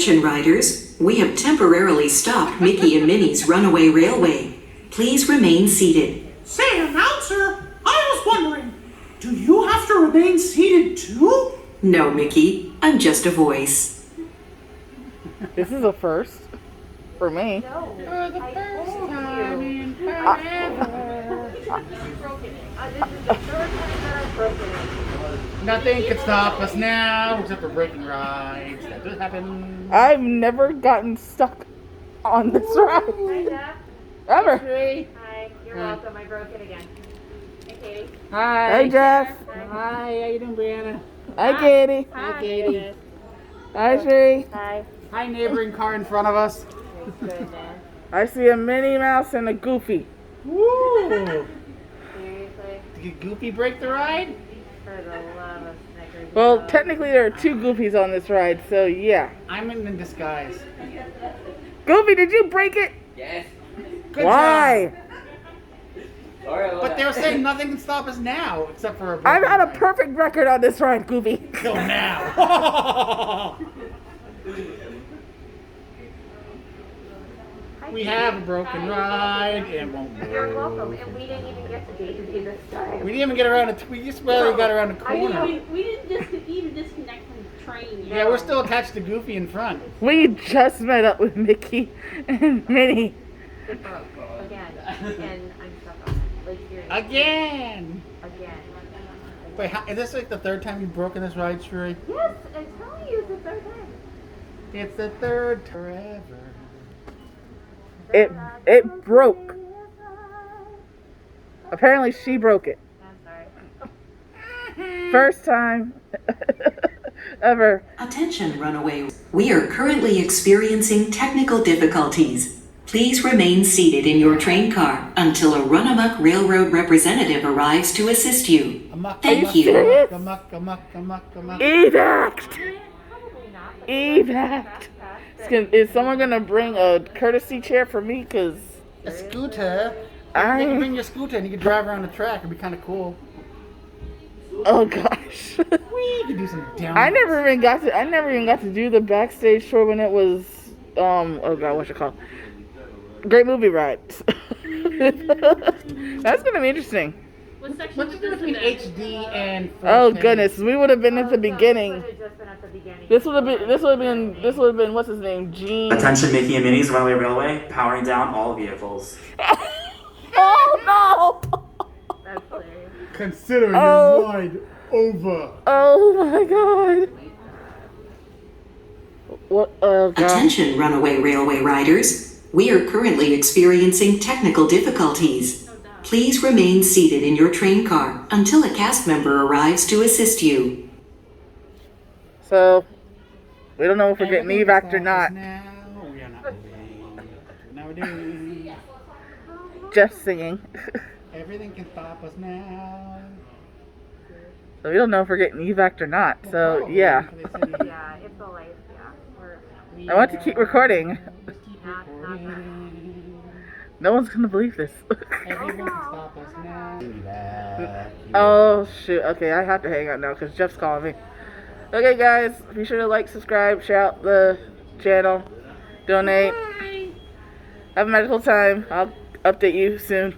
Attention riders, we have temporarily stopped Mickey and Minnie's Runaway Railway. Please remain seated. Say, announcer, I was wondering, do you have to remain seated too? No, Mickey, I'm just a voice. This is a first for me. No, For the I first told time you. in forever. You've broken it. This is the third time that I've broken it. Nothing can stop us now except for breaking rides. That does happen. I've never gotten stuck on this ride. Hi, Jeff. Ever. Hey. Hi. You're welcome. I broke it again. Hey, Katie. Hi. Hey, Jeff. Hi, how you doing, Brianna? Hi, Katie. Hi, Katie. Hi, Shree. Hi. Hi, neighboring car in front of us. It's good, man. I see a Minnie Mouse and a Goofy. Woo! Seriously? Did Goofy break the ride? For the love of Snickers. Well, technically there are two Goofies on this ride, so yeah. I'm in disguise. Goofy, did you break it? Yes. Good Why? Sorry about But they that. were saying nothing can stop us now except for a I've broken had a ride. perfect record on this ride, Goofy. Till now. We have a broken ride and won't move. You're welcome. And we didn't even get to Daisy this time. We didn't even get around it. We just barely got around the corner. We didn't even disconnect from the train yet. Yeah, we're still attached to Goofy in front. We just met up with Mickey and Minnie. It broke. Again. And I'm stuck on it. Like, seriously. Again! Again. Wait, is this like the third time you've broken this ride, Sheree? Yes, I'm telling you, it's the third time. It's the third forever. It broke. Apparently she broke it. I'm sorry. First time ever. Attention, Runaway. We are currently experiencing technical difficulties. Please remain seated in your train car until a Runamuck Railroad representative arrives to assist you. Thank you. serious? Amok. Evac! Probably not. But Evac! Is someone gonna bring a courtesy chair for me? Cause A scooter. You can bring your scooter and you can drive around the track. It'd be kind of cool. oh gosh. You can do some down. I never even got to do the backstage tour when it was oh god, what's it called? Great movie rides. That's gonna be interesting. What section What's was the this difference in between then? HD and 4K? Oh goodness, we would have been at the So beginning. This would have just been at the beginning. This would have been what's his name? Gene. Attention Mickey and Minnie's Runaway Railway, powering down all vehicles. Oh no! That's hilarious. Consider Oh. your ride over. Oh my god. What? Oh god. Attention, Runaway Railway riders. We are currently experiencing technical difficulties. Please remain seated in your train car until a cast member arrives to assist you. So, we don't know if we're getting evac or not. Now we are not moving. Now we're doing. Just singing. Everything can stop us now. So we don't know if we're getting evac or not. So Probably, yeah. they said you- Yeah, it's a life. Yeah. We're I want to keep recording. Keep not recording. No one's gonna believe this. Everyone can stop us now. Back. Oh shoot. Okay, I have to hang out now because Jeff's calling me. Okay guys, be sure to like, subscribe, share out the channel, donate. Have a magical time. I'll update you soon.